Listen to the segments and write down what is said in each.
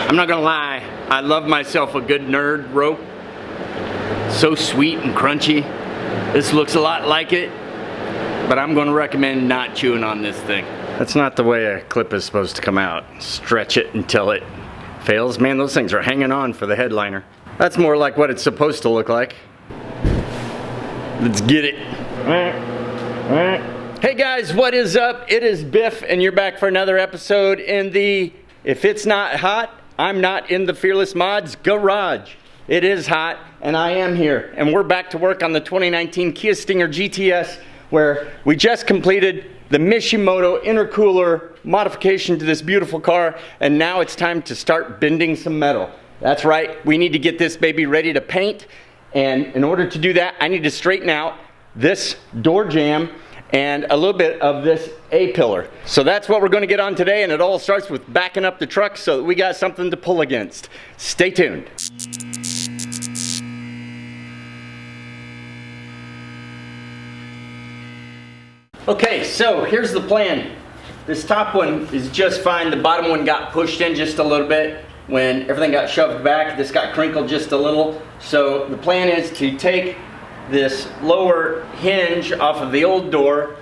I'm not gonna lie, I love myself a good nerd rope. So sweet and crunchy. This looks a lot like it, but I'm gonna recommend not chewing on this thing. That's not the way a clip is supposed to come out. Stretch it until it fails. Man, those things are hanging on for the headliner. That's more like what it's supposed to look like. Let's get it. Hey guys, what is up? It is Biff, and you're back for another episode in the If It's Not Hot, I'm Not in the Fearless Mods garage. It is hot, and I am here, and we're back to work on the 2019 Kia Stinger GTS, where we just completed the Mishimoto intercooler modification to this beautiful car, and now it's time to start bending some metal. That's right, we need to get this baby ready to paint, and in order to do that, I need to straighten out this door jamb and a little bit of this A-pillar. So that's what we're going to get on today, and it all starts with backing up the truck so that we got something to pull against. Stay tuned. Okay, so here's the plan. This top one is just fine. The bottom one got pushed in just a little bit when everything got shoved back. This got crinkled just a little. So the plan is to take this lower hinge off of the old door,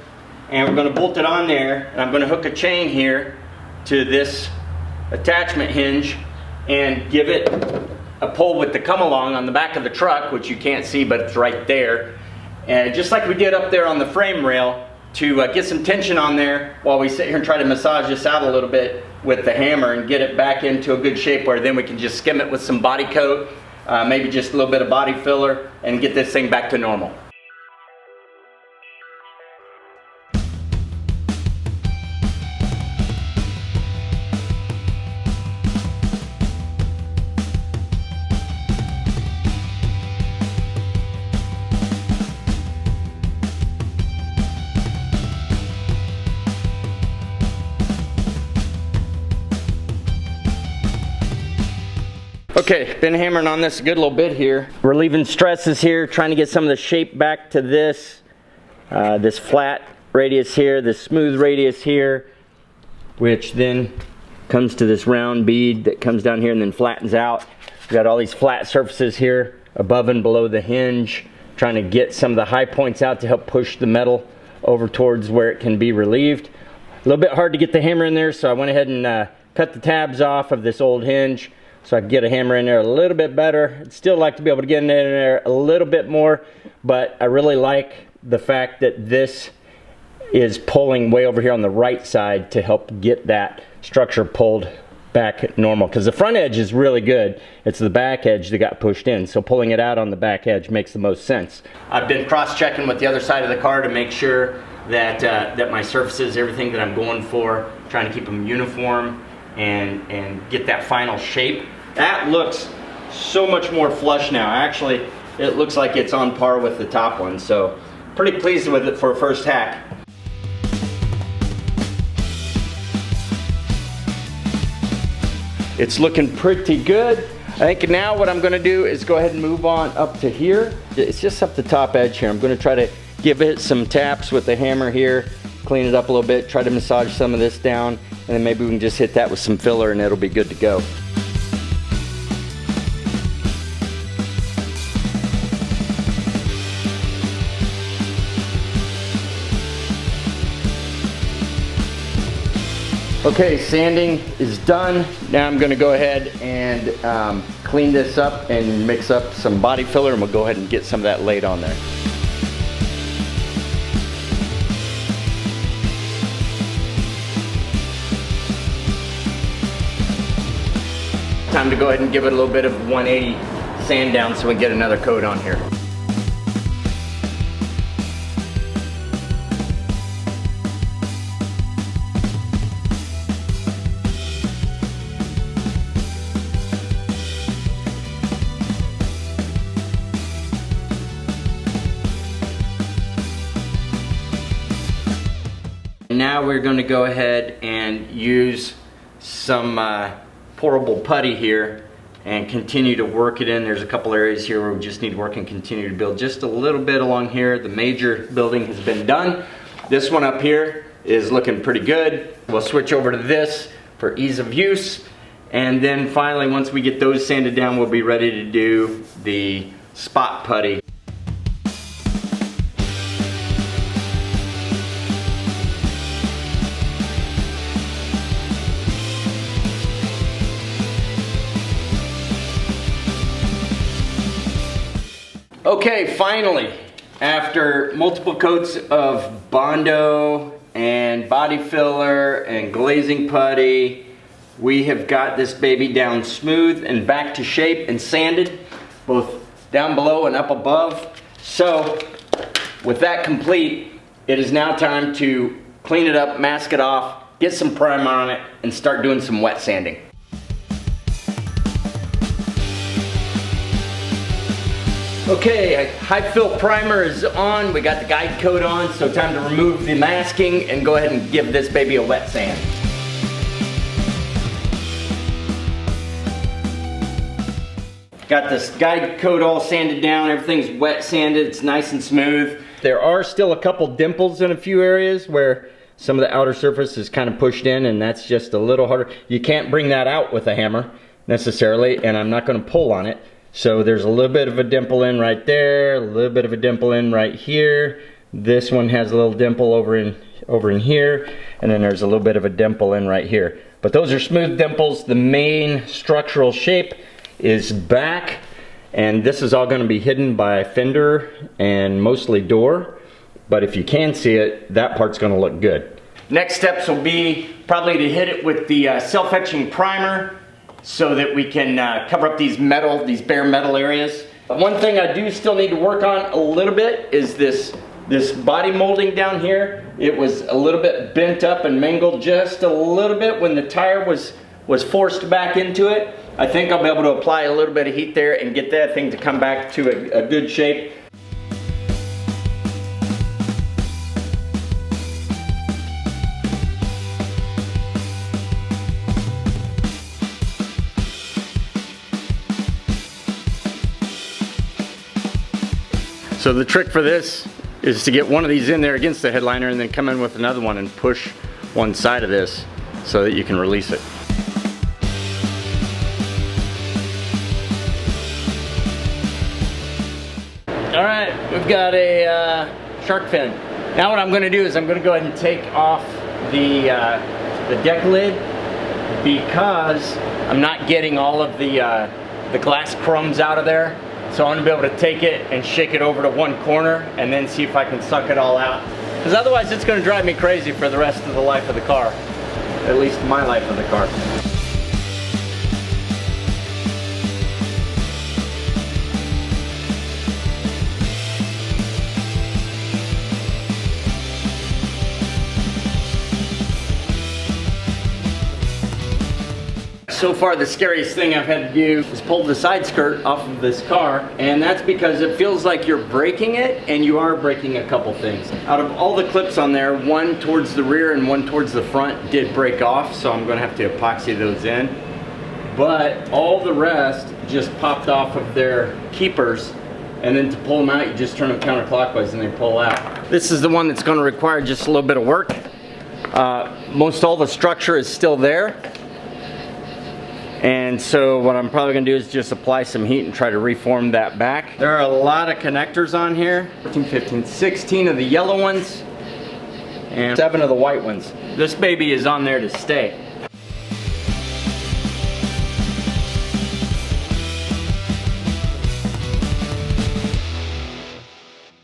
and we're going to bolt it on there, and I'm going to hook a chain here to this attachment hinge and give it a pull with the come along on the back of the truck, which you can't see but it's right there, and just like we did up there on the frame rail, to get some tension on there while we sit here and try to massage this out a little bit with the hammer and get it back into a good shape where then we can just skim it with some body coat, maybe just a little bit of body filler, and get this thing back to normal. Okay, been hammering on this a good little bit here. Relieving stresses here, trying to get some of the shape back to this. This flat radius here, this smooth radius here, which then comes to this round bead that comes down here and then flattens out. We've got all these flat surfaces here above and below the hinge, trying to get some of the high points out to help push the metal over towards where it can be relieved. A little bit hard to get the hammer in there, so I went ahead and cut the tabs off of this old hinge so I can get a hammer in there a little bit better. I'd still like to be able to get in there a little bit more, but I really like the fact that this is pulling way over here on the right side to help get that structure pulled back normal, because the front edge is really good. It's the back edge that got pushed in, so pulling it out on the back edge makes the most sense. I've been cross-checking with the other side of the car to make sure that, that my surfaces, everything that I'm going for, trying to keep them uniform and get that final shape. That looks so much more flush now. Actually, it looks like it's on par with the top one, so pretty pleased with it for a first hack. It's looking pretty good. I think now what I'm gonna do is go ahead and move on up to here. It's just up the top edge here. I'm gonna try to give it some taps with the hammer here, clean it up a little bit, try to massage some of this down, and then maybe we can just hit that with some filler and it'll be good to go. Okay, sanding is done. Now I'm going to go ahead and clean this up and mix up some body filler, and we'll go ahead and get some of that laid on there. Time to go ahead and give it a little bit of 180 sand down so we can get another coat on here. Now we're going to go ahead and use some pourable putty here and continue to work it in. There's a couple areas here where we just need to work and continue to build just a little bit along here. The major building has been done. This one up here is looking pretty good. We'll switch over to this for ease of use, And then finally, once we get those sanded down, we'll be ready to do the spot putty. Okay, finally, after multiple coats of Bondo and body filler and glazing putty, we have got this baby down smooth and back to shape and sanded, both down below and up above. So, with that complete, it is now time to clean it up, mask it off, get some primer on it, and start doing some wet sanding. Okay, high fill primer is on. We got the guide coat on, so time to remove the masking and go ahead and give this baby a wet sand. Got this guide coat all sanded down, everything's wet sanded, it's nice and smooth. There are still a couple dimples in a few areas where some of the outer surface is kind of pushed in, and that's just a little harder. You can't bring that out with a hammer necessarily, and I'm not going to pull on it. So there's a little bit of a dimple in right there, a little bit of a dimple in right here. This one has a little dimple over in here, and then there's a little bit of a dimple in right here. But those are smooth dimples. The main structural shape is back, and this is all going to be hidden by fender and mostly door. But if you can see it, that part's going to look good. Next steps will be probably to hit it with the self-etching primer, so that we can cover up these bare metal areas. One thing I do still need to work on a little bit is this body molding down here. It was a little bit bent up and mangled just a little bit when the tire was forced back into it. I think I'll be able to apply a little bit of heat there and get that thing to come back to a good shape. So the trick for this is to get one of these in there against the headliner and then come in with another one and push one side of this so that you can release it. Alright, we've got a shark fin. Now what I'm going to do is I'm going to go ahead and take off the deck lid, because I'm not getting all of the glass crumbs out of there. So I'm going to be able to take it and shake it over to one corner and then see if I can suck it all out. Because otherwise it's going to drive me crazy for the rest of the life of the car. At least my life of the car. So far the scariest thing I've had to do is pull the side skirt off of this car, and that's because it feels like you're breaking it, and you are breaking a couple things. Out of all the clips on there, one towards the rear and one towards the front did break off, so I'm going to have to epoxy those in. But all the rest just popped off of their keepers, and then to pull them out you just turn them counterclockwise and they pull out. This is the one that's going to require just a little bit of work. Most all the structure is still there. And so what I'm probably going to do is just apply some heat and try to reform that back. There are a lot of connectors on here. 14, 15, 16 of the yellow ones and 7 of the white ones. This baby is on there to stay.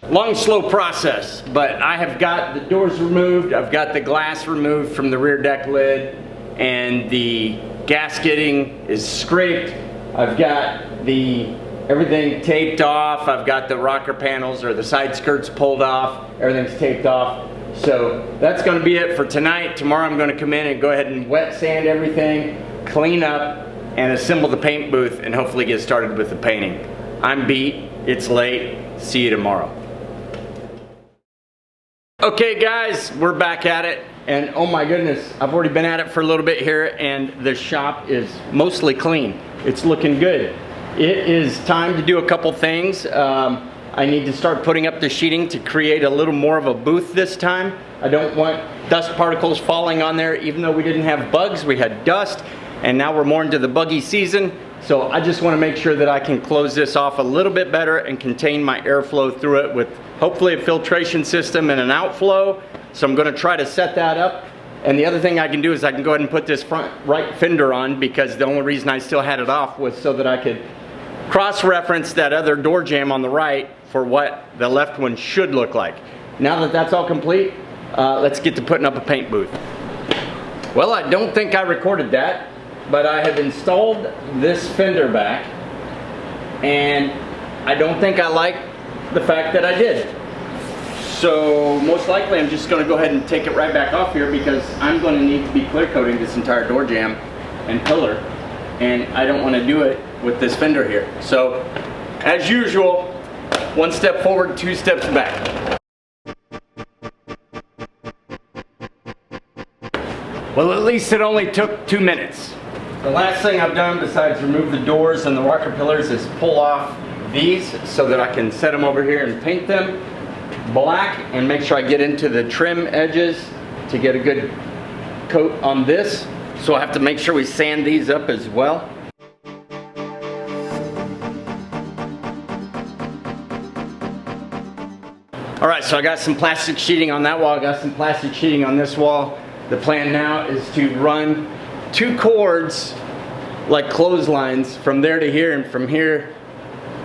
Long, slow process, but I have got the doors removed, I've got the glass removed from the rear deck lid, and the gasketing is scraped. I've got everything taped off. I've got the rocker panels or the side skirts pulled off. Everything's taped off. So that's going to be it for tonight. Tomorrow I'm going to come in and go ahead and wet sand everything, clean up, and assemble the paint booth and hopefully get started with the painting. I'm beat. It's late. See you tomorrow. Okay guys, we're back at it. And oh my goodness, I've already been at it for a little bit here, and the shop is mostly clean. It's looking good. It is time to do a couple things. I need to start putting up the sheeting to create a little more of a booth this time. I don't want dust particles falling on there. Even though we didn't have bugs, we had dust. and now we're more into the buggy season. So I just want to make sure that I can close this off a little bit better and contain my airflow through it with hopefully a filtration system and an outflow. So I'm going to try to set that up. And the other thing I can do is I can go ahead and put this front right fender on, because the only reason I still had it off was so that I could cross-reference that other door jamb on the right for what the left one should look like. Now that that's all complete, let's get to putting up a paint booth. Well, I don't think I recorded that, but I have installed this fender back, and I don't think I like the fact that I did. So most likely I'm just going to go ahead and take it right back off here, because I'm going to need to be clear coating this entire door jamb and pillar, and I don't want to do it with this fender here. So as usual, one step forward, two steps back. Well, at least it only took 2 minutes. The last thing I've done besides remove the doors and the rocker pillars is pull off these so that I can set them over here and paint them black and make sure I get into the trim edges to get a good coat on this. So I have to make sure we sand these up as well. All right, so I got some plastic sheeting on that wall. I got some plastic sheeting on this wall. The plan now is to run 2 cords like clotheslines from there to here and from here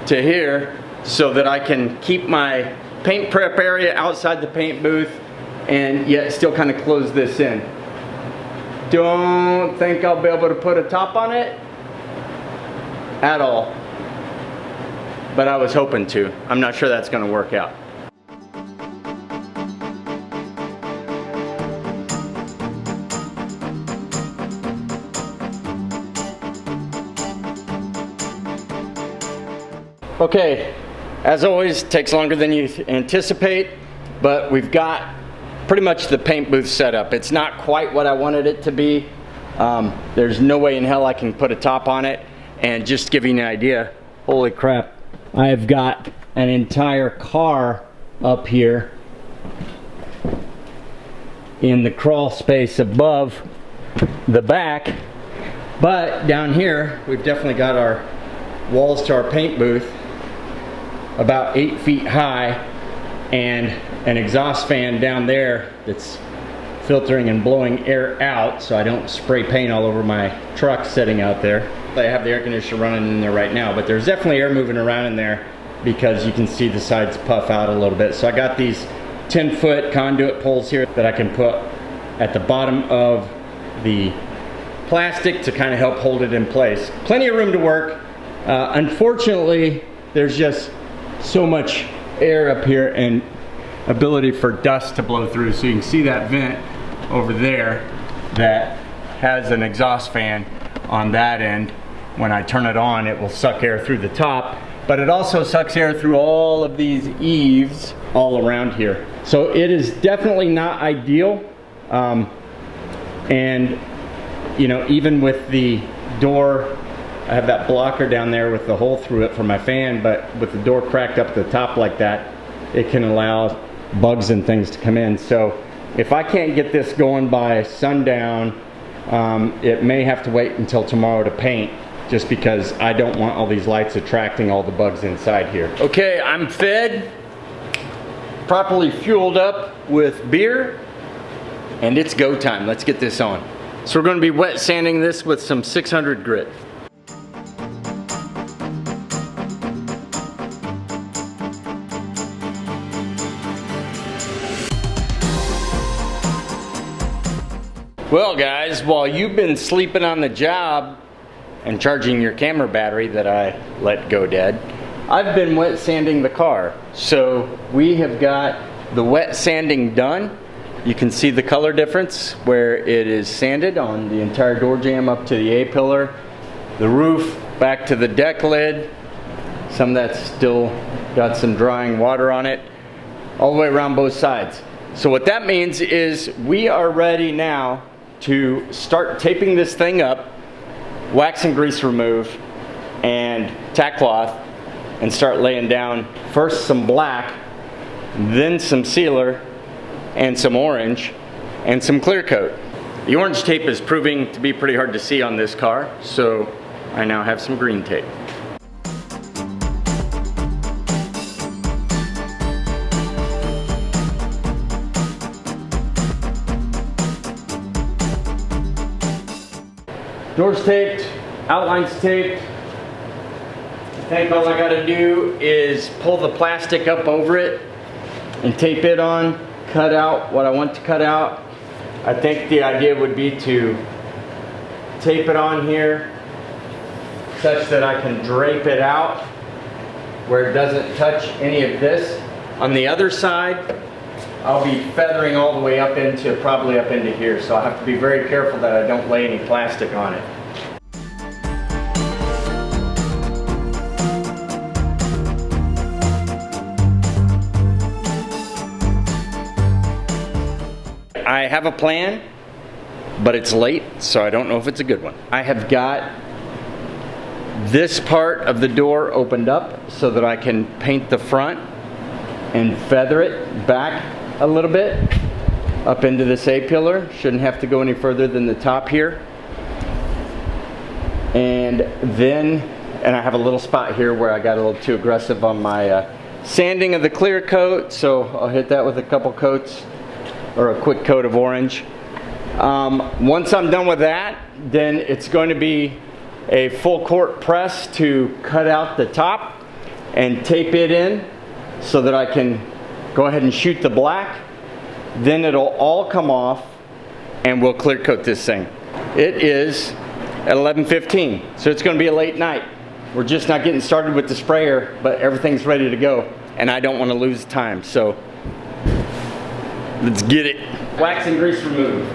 to here, so that I can keep my paint prep area outside the paint booth and yet still kind of close this in. Don't think I'll be able to put a top on it at all, but I was hoping to. I'm not sure that's going to work out. Okay, as always, takes longer than you anticipate, but we've got pretty much the paint booth set up. It's not quite what I wanted it to be. There's no way in hell I can put a top on it. And just to give you an idea, holy crap, I've got an entire car up here in the crawl space above the back. But down here, we've definitely got our walls to our paint booth about 8 feet high, and an exhaust fan down there that's filtering and blowing air out so I don't spray paint all over my truck sitting out there. I have the air conditioner running in there right now, but there's definitely air moving around in there because you can see the sides puff out a little bit. So I got these 10-foot conduit poles here that I can put at the bottom of the plastic to kind of help hold it in place. Plenty of room to work. Unfortunately, there's just so much air up here and ability for dust to blow through. So you can see that vent over there that has an exhaust fan on that end. When I turn it on, it will suck air through the top, but it also sucks air through all of these eaves all around here. So it is definitely not ideal. And you know, even with the door, I have that blocker down there with the hole through it for my fan, but with the door cracked up the top like that, it can allow bugs and things to come in. So if I can't get this going by sundown, it may have to wait until tomorrow to paint, just because I don't want all these lights attracting all the bugs inside here. Okay, I'm fed, properly fueled up with beer, and it's go time. Let's get this on. So we're going to be wet sanding this with some 600 grit. Well guys, while you've been sleeping on the job and charging your camera battery that I let go dead, I've been wet sanding the car. So we have got the wet sanding done. You can see the color difference where it is sanded on the entire door jamb up to the A-pillar, the roof back to the deck lid, some that's still got some drying water on it, all the way around both sides. So what that means is we are ready now to start taping this thing up, wax and grease remove, and tack cloth, and start laying down first some black, then some sealer, and some orange, and some clear coat. The orange tape is proving to be pretty hard to see on this car, so I now have some green tape. Doors taped, outlines taped. I think all I gotta do is pull the plastic up over it and tape it on, cut out what I want to cut out. I think the idea would be to tape it on here such that I can drape it out where it doesn't touch any of this. On the other side, I'll be feathering all the way up into, probably up into here, so I'll have to be very careful that I don't lay any plastic on it. I have a plan, but it's late, so I don't know if it's a good one. I have got this part of the door opened up so that I can paint the front and feather it back a little bit up into this A-pillar. Shouldn't have to go any further than the top here. And I have a little spot here where I got a little too aggressive on my sanding of the clear coat, so I'll hit that with a couple coats or a quick coat of orange. Once I'm done with that, then it's going to be a full court press to cut out the top and tape it in so that I can go ahead and shoot the black. Then it'll all come off and we'll clear coat this thing. It is at 11:15, so it's going to be a late night. We're just not getting started with the sprayer, but everything's ready to go and I don't want to lose time, so let's get it. Wax and grease removed.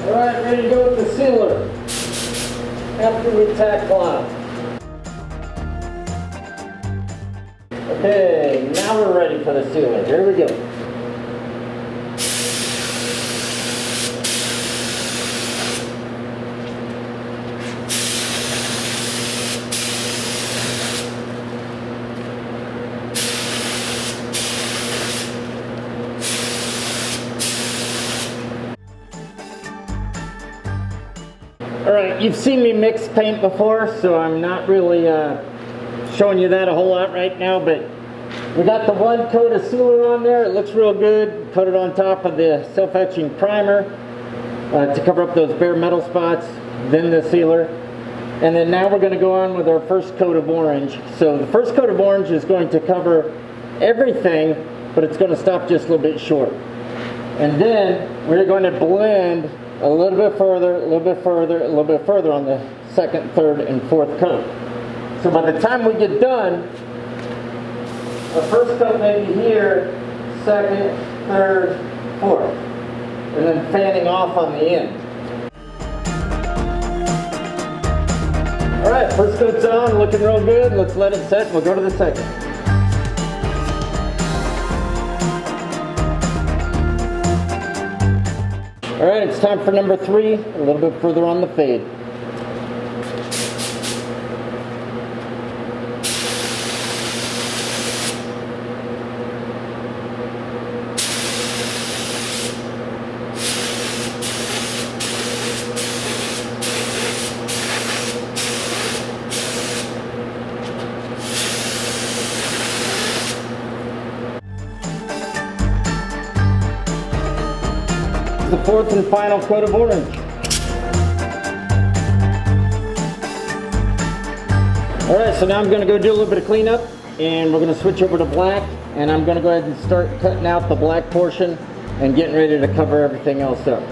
All right, ready to go with the sealer after we tack cloth. Okay, now we're ready for the sealer. Here we go. Alright, you've seen me mix paint before, so I'm not really showing you that a whole lot right now, but we got the one coat of sealer on there. It looks real good. Put it on top of the self-etching primer to cover up those bare metal spots, then the sealer. And then now we're going to go on with our first coat of orange. So the first coat of orange is going to cover everything, but it's going to stop just a little bit short. And then we're going to blend a little bit further, a little bit further, a little bit further on the second, third, and fourth coat. So by the time we get done, the first coat may be here, second, third, fourth, and then fanning off on the end. All right, first coat's on, looking real good. Let's let it set. We'll go to the second. All right, it's time for number 3, a little bit further on the fade. The fourth and final coat of orange. All right, so now I'm going to go do a little bit of cleanup, and we're going to switch over to black, and I'm going to go ahead and start cutting out the black portion and getting ready to cover everything else up.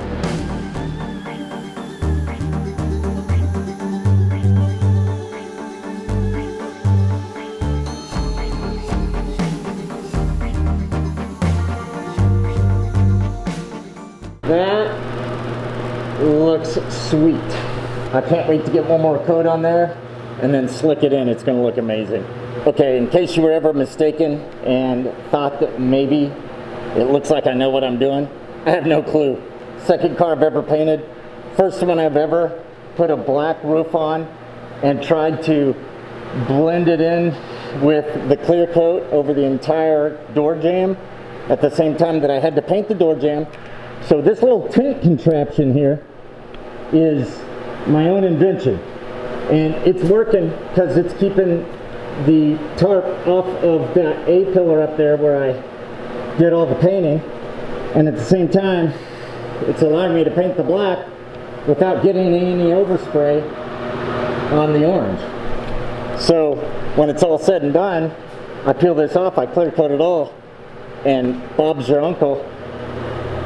That looks sweet. I can't wait to get one more coat on there and then slick it in. It's going to look amazing. Okay, in case you were ever mistaken and thought that maybe it looks like I know what I'm doing, I have no clue. Second car I've ever painted. First one I've ever put a black roof on and tried to blend it in with the clear coat over the entire door jamb. at the same time that I had to paint the door jamb. So this little tent contraption here is my own invention. And it's working because it's keeping the tarp off of that A pillar up there where I did all the painting. And at the same time, it's allowing me to paint the black without getting any overspray on the orange. So when it's all said and done, I peel this off, I clear coat it all, and Bob's your uncle,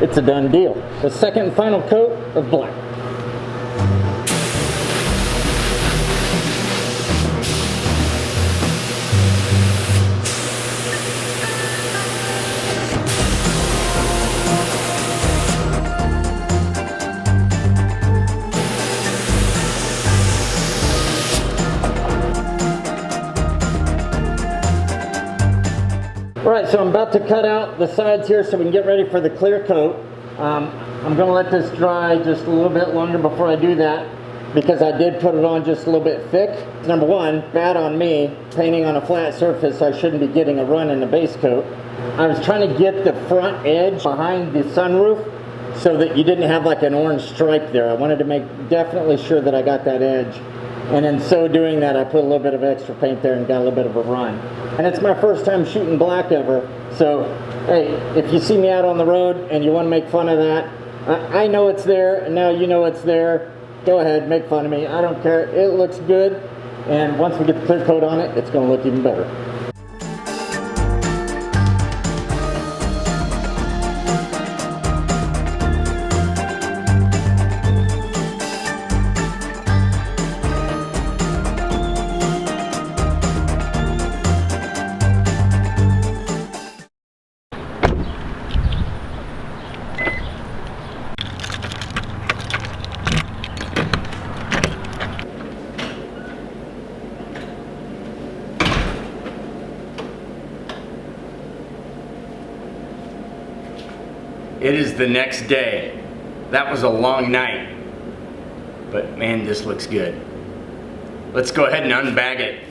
it's a done deal. The second and final coat of black. Alright, so I'm about to cut out the sides here so we can get ready for the clear coat. I'm going to let this dry just a little bit longer before I do that because I did put it on just a little bit thick. Number one, bad on me, painting on a flat surface, I shouldn't be getting a run in the base coat. I was trying to get the front edge behind the sunroof so that you didn't have like an orange stripe there. I wanted to make definitely sure that I got that edge. And in so doing that, I put a little bit of extra paint there and got a little bit of a run. And it's my first time shooting black ever. So, hey, if you see me out on the road and you want to make fun of that, I know it's there, and now you know it's there. Go ahead, make fun of me. I don't care. It looks good. And once we get the clear coat on it, it's going to look even better. It is the next day. That was a long night. But man, this looks good. Let's go ahead and unbag it.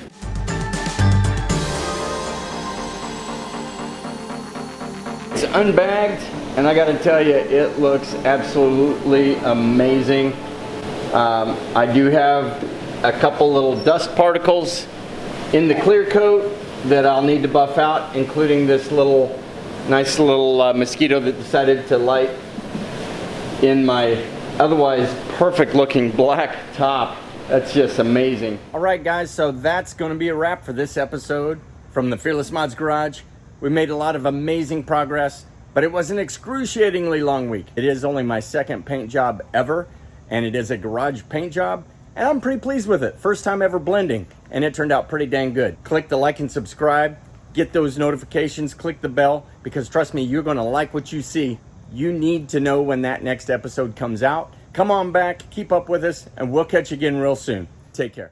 It's unbagged, and I gotta tell you, it looks absolutely amazing. I do have a couple little dust particles in the clear coat that I'll need to buff out, including this nice little mosquito that decided to light in my otherwise perfect looking black top. That's just amazing. All right guys, so that's going to be a wrap for this episode from the Fearless Mods Garage. We made a lot of amazing progress, but it was an excruciatingly long week. It is only my second paint job ever, and it is a garage paint job, and I'm pretty pleased with it. First time ever blending, and it turned out pretty dang good. Click the like and subscribe. Get those notifications, click the bell, because trust me, you're gonna like what you see. You need to know when that next episode comes out. Come on back, keep up with us, and we'll catch you again real soon. Take care.